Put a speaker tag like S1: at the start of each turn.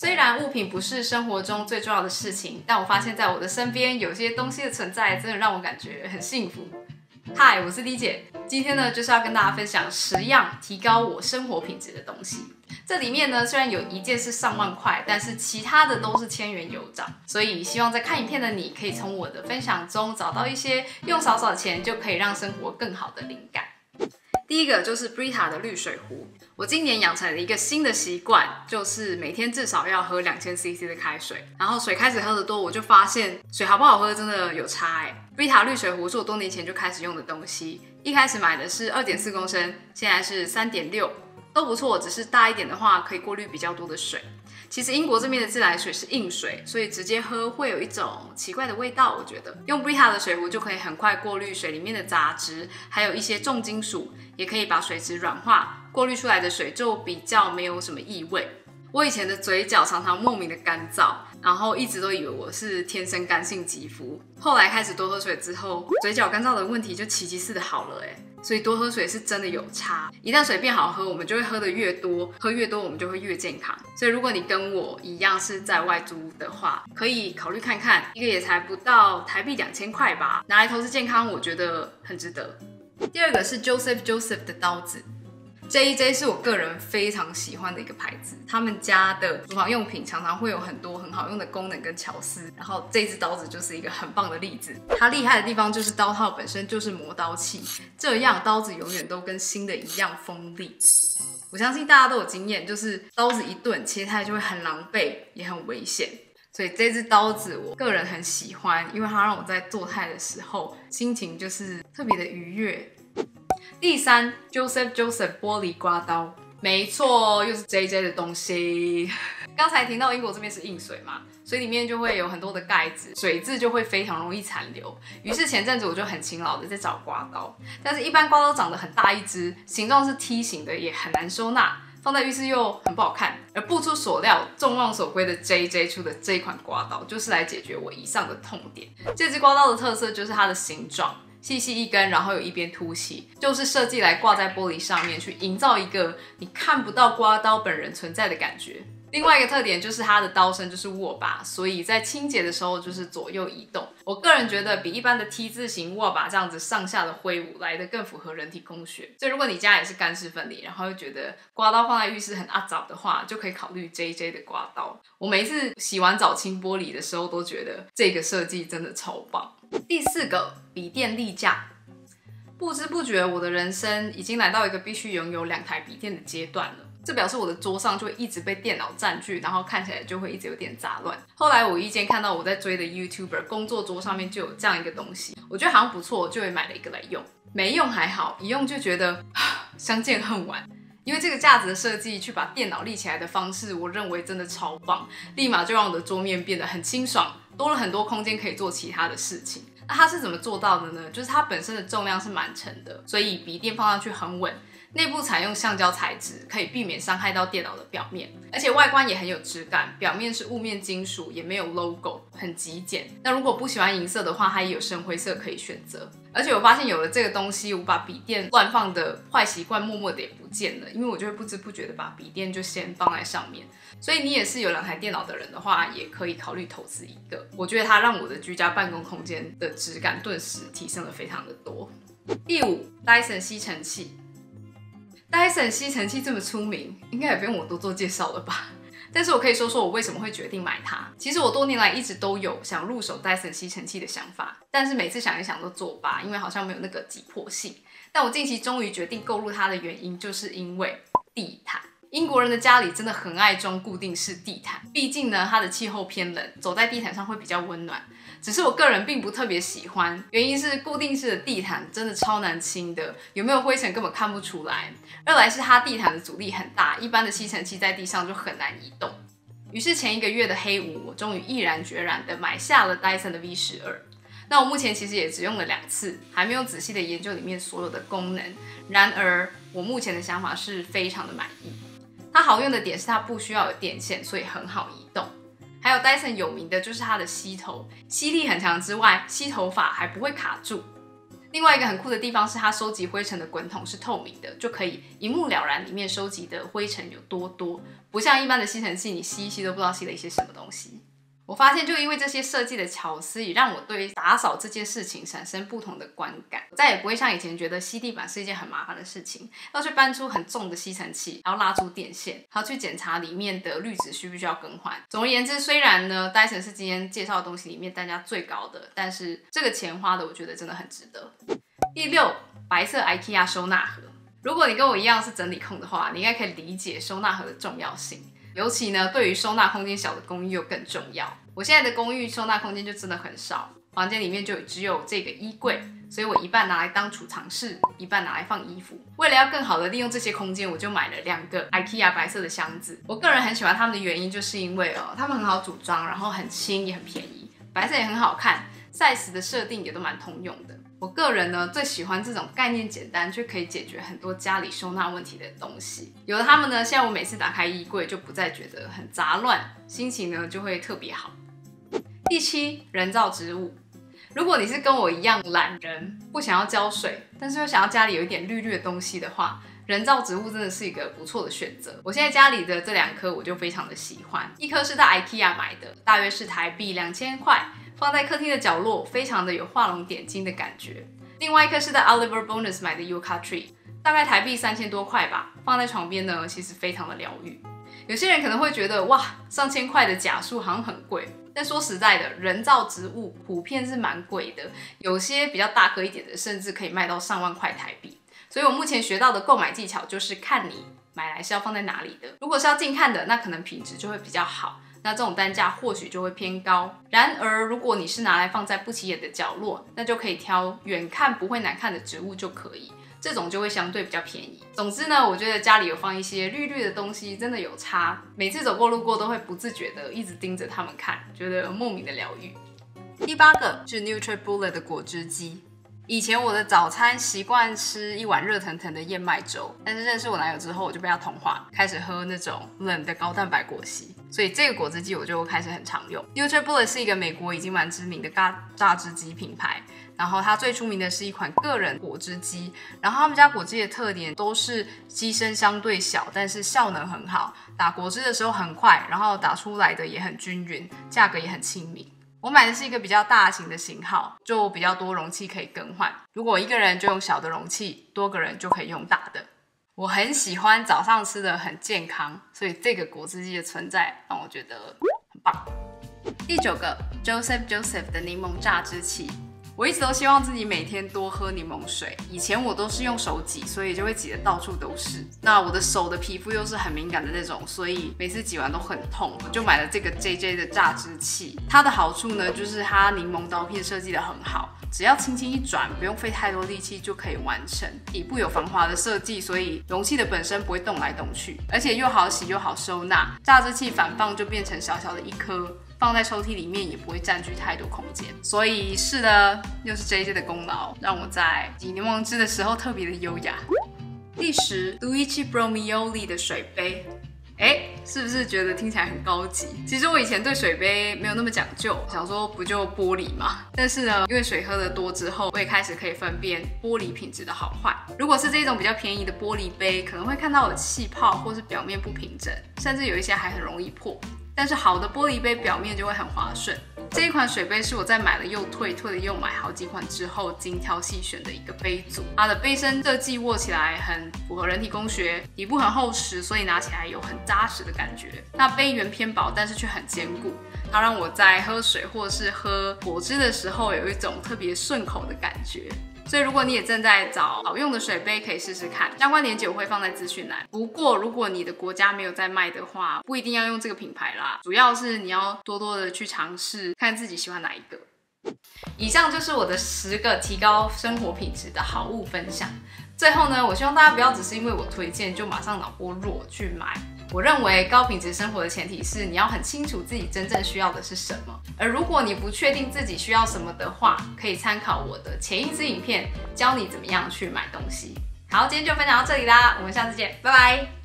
S1: 虽然物品不是生活中最重要的事情，但我发现在我的身边有些东西的存在真的让我感觉很幸福。嗨，我是 D 姐，今天呢就是要跟大家分享10样提高我生活品质的东西。这里面呢虽然有一件是上万块，但是其他的都是千元有找，所以希望在看影片的你可以从我的分享中找到一些用少少钱就可以让生活更好的灵感。第一个就是 Brita 的滤水壶。我今年养成了一个新的习惯，就是每天至少要喝2000cc 的开水。然后水开始喝得多，我就发现水好不好喝真的有差Brita 滤水壶是我多年前就开始用的东西，一开始买的是2.4公升，现在是3.6，都不错，只是大一点的话可以过滤比较多的水。其实英国这边的自来水是硬水，所以直接喝会有一种奇怪的味道，我觉得用 Brita 的水壶就可以很快过滤水里面的杂质，还有一些重金属，也可以把水质软化，过滤出来的水就比较没有什么异味。我以前的嘴角常常莫名的干燥，然后一直都以为我是天生干性肌肤，后来开始多喝水之后，嘴角干燥的问题就奇迹似的好了所以多喝水是真的有差，一旦水变好喝，我们就会喝得越多，喝越多我们就会越健康。所以如果你跟我一样是在外租的话，可以考虑看看，一个也才不到台币2000块吧，拿来投资健康，我觉得很值得。第二个是 Joseph 的刀子。J&J 是我个人非常喜欢的一个牌子，他们家的厨房用品常常会有很多很好用的功能跟巧思，然后这支刀子就是一个很棒的例子。它厉害的地方就是刀套本身就是磨刀器，这样刀子永远都跟新的一样锋利。我相信大家都有经验，就是刀子一钝，切开就会很狼狈，也很危险。所以这支刀子我个人很喜欢，因为它让我在做菜的时候心情就是特别的愉悦。第三 Joseph 玻璃刮刀，没错，又是 JJ 的东西。刚才提到英国这边是硬水嘛，水里面就会有很多的盖子，水渍就会非常容易残留。于是前阵子我就很勤劳的在找刮刀，但是一般刮刀长得很大一支，形状是梯形的，也很难收纳，放在浴室又很不好看。而不出所料，众望所归的 JJ 出的这一款刮刀，就是来解决我以上的痛点。这支刮刀的特色就是它的形状。细细一根，然后有一边凸起，就是设计来挂在玻璃上面，去营造一个你看不到刮刀本人存在的感觉。另外一个特点就是它的刀身就是握把，所以在清洁的时候就是左右移动。我个人觉得比一般的 T 字形握把这样子上下的挥舞来得更符合人体工学。所以如果你家也是干湿分离，然后又觉得刮刀放在浴室很阿杂的话，就可以考虑 JJ 的刮刀。我每一次洗完澡清玻璃的时候都觉得这个设计真的超棒。第四个，笔电立架。不知不觉我的人生已经来到一个必须拥有2台笔电的阶段了，这表示我的桌上就会一直被电脑占据，然后看起来就会一直有点杂乱。后来我无意间看到我在追的 YouTuber 工作桌上面就有这样一个东西，我觉得好像不错，就也买了一个来用。没用还好，一用就觉得相见恨晚。因为这个架子的设计去把电脑立起来的方式，我认为真的超棒，立马就让我的桌面变得很清爽，多了很多空间可以做其他的事情。那它是怎么做到的呢？就是它本身的重量是蛮沉的，所以笔电放上去很稳。内部采用橡胶材质，可以避免伤害到电脑的表面，而且外观也很有质感，表面是雾面金属，也没有 logo， 很极简。那如果不喜欢银色的话，它也有深灰色可以选择。而且我发现有了这个东西，我把笔电乱放的坏习惯默默的也不见了，因为我就会不知不觉的把笔电就先放在上面。所以你也是有2台电脑的人的话，也可以考虑投资一个。我觉得它让我的居家办公空间的质感顿时提升了非常的多。第5 ，Dyson 吸尘器。Dyson 吸尘器这么出名，应该也不用我多做介绍了吧？但是我可以说说我为什么会决定买它。其实我多年来一直都有想入手 Dyson 吸尘器的想法，但是每次想一想都作罢，因为好像没有那个急迫性。但我近期终于决定购入它的原因，就是因为地毯。英国人的家里真的很爱装固定式地毯，毕竟呢，它的气候偏冷，走在地毯上会比较温暖。只是我个人并不特别喜欢，原因是固定式的地毯真的超难清的，有没有灰尘根本看不出来。二来是它地毯的阻力很大，一般的吸尘器在地上就很难移动。于是前1个月的黑五，我终于毅然决然的买下了 Dyson 的 V12。那我目前其实也只用了2次，还没有仔细的研究里面所有的功能。然而我目前的想法是非常的满意。它好用的点是它不需要有电线，所以很好移动。还有 Dyson 有名的就是它的吸头，吸力很强之外，吸头发还不会卡住。另外一个很酷的地方是它收集灰尘的滚筒是透明的，就可以一目了然里面收集的灰尘有多多，不像一般的吸尘器，你吸一吸都不知道吸了一些什么东西。我发现就因为这些设计的巧思，也让我对打扫这件事情产生不同的观感。我再也不会像以前觉得吸地板是一件很麻烦的事情，要去搬出很重的吸尘器，还要拉出电线，还要去检查里面的滤纸需不需要更换。总而言之，虽然呢Dyson是今天介绍的东西里面单价最高的，但是这个钱花的我觉得真的很值得。第6，白色 IKEA 收纳盒。如果你跟我一样是整理控的话，你应该可以理解收纳盒的重要性。尤其呢，对于收纳空间小的公寓又更重要。我现在的公寓收纳空间就真的很少，房间里面就只有这个衣柜，所以我一半拿来当储藏室，一半拿来放衣服。为了要更好的利用这些空间，我就买了2个 IKEA 白色的箱子。我个人很喜欢它们的原因，就是因为它们很好组装，然后很轻也很便宜，白色也很好看 ，size 的设定也都蛮通用的。我个人呢最喜欢这种概念简单却可以解决很多家里收纳问题的东西。有了它们呢，现在我每次打开衣柜就不再觉得很杂乱，心情呢就会特别好。第7，人造植物。如果你是跟我一样懒人，不想要浇水，但是又想要家里有一点绿绿的东西的话，人造植物真的是一个不错的选择。我现在家里的这2颗我就非常的喜欢，一颗是在 IKEA 买的，大约是台币2000块，放在客厅的角落，非常的有画龙点睛的感觉。另外一颗是在 Oliver Bonus 买的 Yucca Tree， 大概台币3000多块吧，放在床边呢，其实非常的疗愈。有些人可能会觉得哇，上千块的假树好像很贵，但说实在的，人造植物普遍是蛮贵的，有些比较大颗一点的，甚至可以卖到上万块台币。所以我目前学到的购买技巧就是看你买来是要放在哪里的。如果是要近看的，那可能品质就会比较好，那这种单价或许就会偏高。然而，如果你是拿来放在不起眼的角落，那就可以挑远看不会难看的植物就可以。这种就会相对比较便宜。总之呢，我觉得家里有放一些绿绿的东西真的有差，每次走过路过都会不自觉的一直盯着它们看，觉得莫名的疗愈。第8个是 NutriBullet 的果汁机。以前我的早餐习惯吃一碗热腾腾的燕麦粥，但是认识我男友之后，我就被他同化，开始喝那种冷的高蛋白果昔，所以这个果汁机我就开始很常用。NutriBullet 是一个美国已经蛮知名的榨汁机品牌，然后它最出名的是一款个人果汁机，然后他们家果汁的特点都是机身相对小，但是效能很好，打果汁的时候很快，然后打出来的也很均匀，价格也很亲民。我买的是一个比较大型的型号，就比较多容器可以更换。如果一个人就用小的容器，多个人就可以用大的。我很喜欢早上吃的很健康，所以这个果汁机的存在让我觉得很棒。第9个 Joseph 的柠檬榨汁器。我一直都希望自己每天多喝柠檬水，以前我都是用手挤，所以就会挤得到处都是。那我的手的皮肤又是很敏感的那种，所以每次挤完都很痛。我就买了这个 JJ 的榨汁器，它的好处呢，就是它柠檬刀片设计得很好，只要轻轻一转，不用费太多力气就可以完成。底部有防滑的设计，所以容器的本身不会动来动去，而且又好洗又好收纳。榨汁器反放就变成小小的一颗，放在抽屉里面也不会占据太多空间。所以是的，又是 JJ 的功劳，让我在挤柠檬汁的时候特别的优雅。第10 Luigi Bromioli 的水杯。是不是觉得听起来很高级？其实我以前对水杯没有那么讲究，想说不就玻璃嘛。但是呢，因为水喝得多之后，我也开始可以分辨玻璃品质的好坏。如果是这种比较便宜的玻璃杯，可能会看到有气泡或是表面不平整，甚至有一些还很容易破。但是好的玻璃杯表面就会很滑顺。这一款水杯是我在买了又退，退了又买好几款之后精挑细选的一个杯组。它的杯身设计握起来很符合人体工学，底部很厚实，所以拿起来有很扎实的感觉。那杯缘偏薄，但是却很坚固。它让我在喝水或是喝果汁的时候有一种特别顺口的感觉。所以如果你也正在找好用的水杯，可以试试看，相关链接我会放在资讯栏。不过如果你的国家没有在卖的话，不一定要用这个品牌啦，主要是你要多多的去尝试，看自己喜欢哪一个。以上就是我的10个提高生活品质的好物分享。最后呢，我希望大家不要只是因为我推荐就马上脑波弱去买。我认为高品质生活的前提是你要很清楚自己真正需要的是什么，而如果你不确定自己需要什么的话，可以参考我的前一支影片，教你怎么样去买东西。好，今天就分享到这里啦，我们下次见，拜拜。